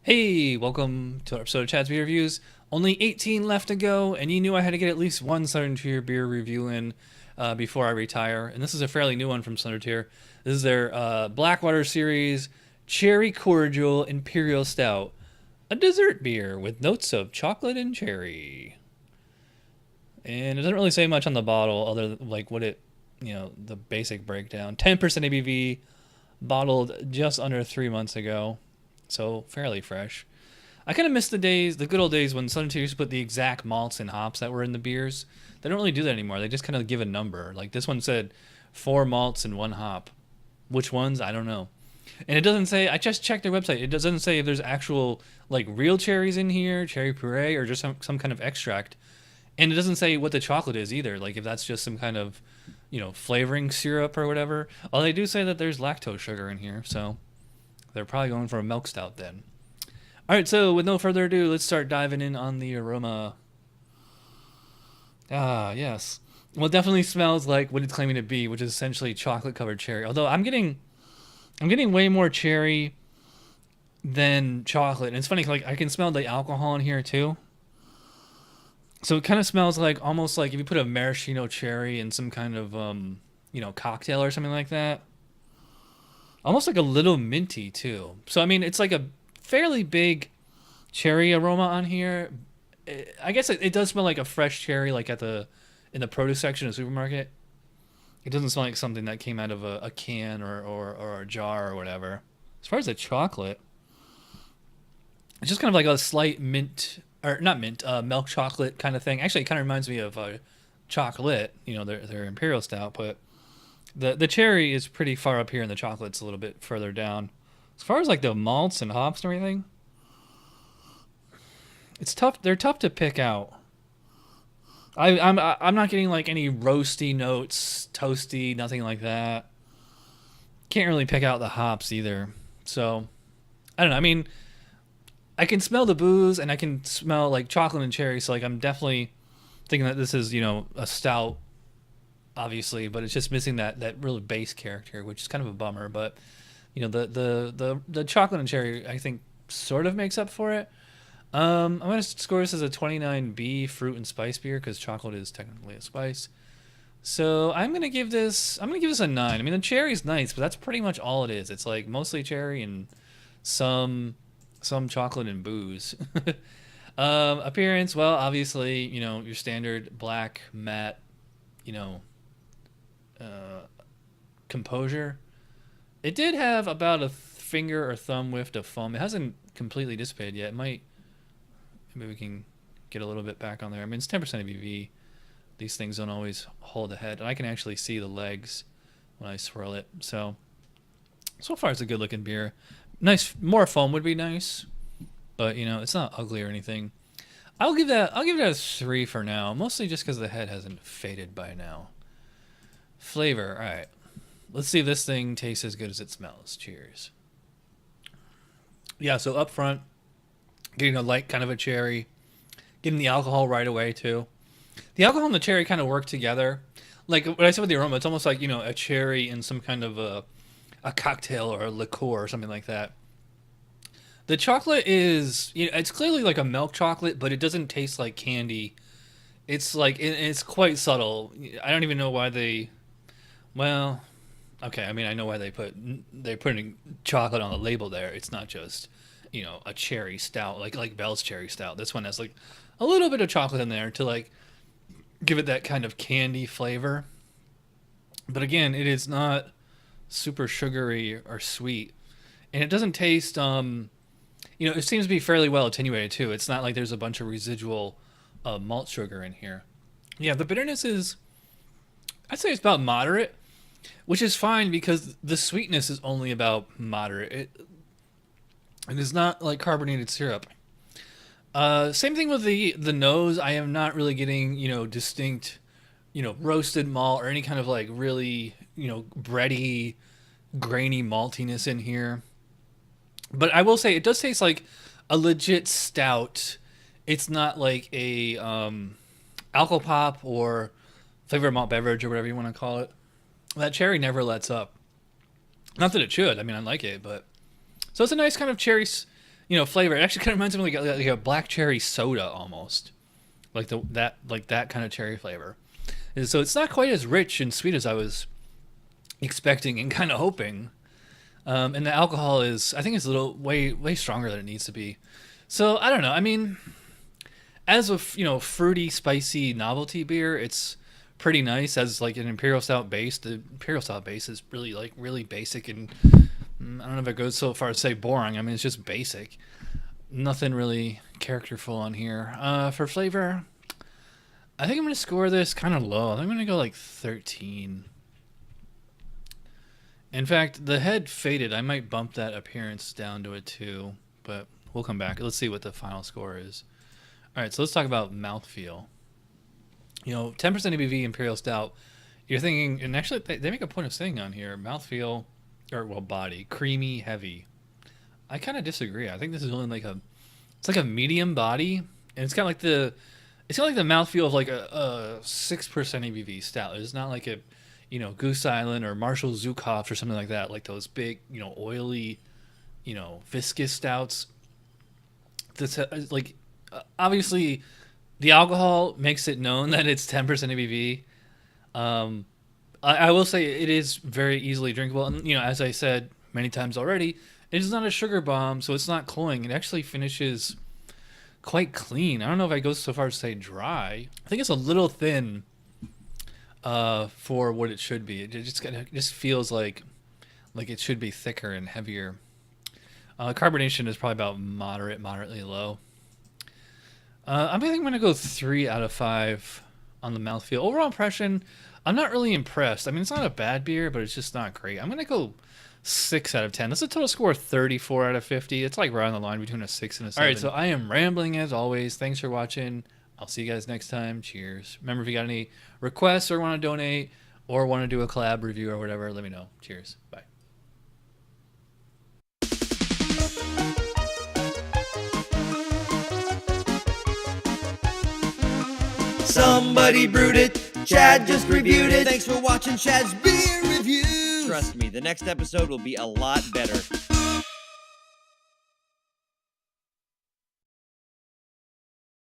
Hey, welcome to our episode of Chad's Beer Reviews. Only 18 left to go, and you knew I had to get at least one Southern Tier beer review in before I retire. And this is a fairly new one from Southern Tier. This is their Blackwater Series Cherry Cordial Imperial Stout, a dessert beer with notes of chocolate and cherry. And it doesn't really say much on the bottle other than like what the basic breakdown. 10% ABV, bottled just under 3 months ago. So fairly fresh. I kind of miss the good old days when Southern Tier used to put the exact malts and hops that were in the beers. They don't really do that anymore. They just kind of give a number. Like this one said, 4 malts and 1 hop. Which ones? I don't know. And it doesn't say. I just checked their website. It doesn't say if there's actual like real cherries in here, cherry puree, or just some kind of extract. And it doesn't say what the chocolate is either. Like if that's just some kind of flavoring syrup or whatever. Although they do say that there's lactose sugar in here, so they're probably going for a milk stout then. All right, so with no further ado, let's start diving in on the aroma. Ah, yes. Well, it definitely smells like what it's claiming to be, which is essentially chocolate-covered cherry. Although I'm getting way more cherry than chocolate. And it's funny, like I can smell the alcohol in here too. So it kind of smells like almost like if you put a maraschino cherry in some kind of cocktail or something like that. Almost like a little minty too. So I mean, it's like a fairly big cherry aroma on here. I guess it does smell like a fresh cherry, like in the produce section of the supermarket. It doesn't smell like something that came out of a can or a jar or whatever. As far as the chocolate, it's just kind of like a slight mint, or not mint, milk chocolate kind of thing. Actually, it kind of reminds me of chocolate, their imperial stout, but the cherry is pretty far up here and the chocolate's a little bit further down. As far as like the malts and hops and everything, it's tough. They're tough to pick out. I'm not getting like any roasty notes, toasty, nothing like that. Can't really pick out the hops either. So I don't know. I mean, I can smell the booze and I can smell like chocolate and cherry. So like I'm definitely thinking that this is a stout, obviously, but it's just missing that really base character, which is kind of a bummer. But the chocolate and cherry I think sort of makes up for it. I'm gonna score this as a 29B fruit and spice beer because chocolate is technically a spice. So I'm gonna give this a 9. I mean the cherry's nice, but that's pretty much all it is. It's like mostly cherry and some chocolate and booze. Appearance, well, obviously, your standard black matte, you know, composure. It did have about a finger or thumb width of foam. It hasn't completely dissipated yet. It might. Maybe we can get a little bit back on there. I mean, it's 10% ABV. These things don't always hold the head, and I can actually see the legs when I swirl it. So far it's a good looking beer. Nice, more foam would be nice, but it's not ugly or anything. I'll give it a 3 for now, mostly just because the head hasn't faded by now. Flavor, all right. Let's see if this thing tastes as good as it smells. Cheers. Yeah, so up front, getting a light kind of a cherry, getting the alcohol right away too. The alcohol and the cherry kind of work together. Like what I said with the aroma, it's almost like a cherry in some kind of a cocktail or a liqueur or something like that. The chocolate is it's clearly like a milk chocolate, but it doesn't taste like candy. It's like it's quite subtle. I don't even know why they. Well, okay. I mean, I know why they're putting chocolate on the label there. It's not just a cherry stout like Bell's cherry stout. This one has like a little bit of chocolate in there to like give it that kind of candy flavor. But again, it is not super sugary or sweet, and it doesn't taste. It seems to be fairly well attenuated too. It's not like there's a bunch of residual malt sugar in here. Yeah, the bitterness is. I'd say it's about moderate, which is fine because the sweetness is only about moderate. It is not like carbonated syrup. Same thing with the nose. I am not really getting distinct, roasted malt or any kind of like really bready, grainy maltiness in here. But I will say it does taste like a legit stout. It's not like a alcohol pop or flavored malt beverage or whatever you want to call it. That cherry never lets up. Not that it should. I mean, I like it, but so it's a nice kind of cherry, flavor. It actually kind of reminds me of like a black cherry soda almost, like that kind of cherry flavor. And so it's not quite as rich and sweet as I was expecting and kind of hoping. And the alcohol is, I think, it's a little way stronger than it needs to be. So I don't know. I mean, as a fruity, spicy novelty beer, it's pretty nice. As like an imperial stout base, the imperial stout base is really basic, and I don't know if it goes so far as to say boring. I mean, it's just basic. Nothing really characterful on here. For flavor, I think I'm going to score this kind of low. I'm going to go like 13. In fact, the head faded. I might bump that appearance down to a 2, but we'll come back. Let's see what the final score is. All right, so let's talk about mouthfeel. 10% ABV Imperial Stout. You're thinking, and actually they make a point of saying on here, mouthfeel, body, creamy, heavy. I kind of disagree. I think this is only it's like a medium body, and it's got like the mouthfeel of like a 6% ABV stout. It's not like a, Goose Island or Marshall Zukhoff or something like that, like those big, oily, viscous stouts. That's like, obviously, the alcohol makes it known that it's 10% ABV. I will say it is very easily drinkable, and as I said many times already, it is not a sugar bomb, so it's not cloying. It actually finishes quite clean. I don't know if I go so far as to say dry. I think it's a little thin for what it should be. It just feels like it should be thicker and heavier. Carbonation is probably about moderately low. I think I'm going to go 3 out of 5 on the mouthfeel. Overall impression, I'm not really impressed. I mean, it's not a bad beer, but it's just not great. I'm going to go 6 out of 10. That's a total score of 34 out of 50. It's like right on the line between a 6 and a 7. All right, so I am rambling as always. Thanks for watching. I'll see you guys next time. Cheers. Remember, if you got any requests or want to donate or want to do a collab review or whatever, let me know. Cheers. Bye. Somebody brewed it, Chad just reviewed it. Thanks for watching Chad's Beer Review. Trust me, the next episode will be a lot better.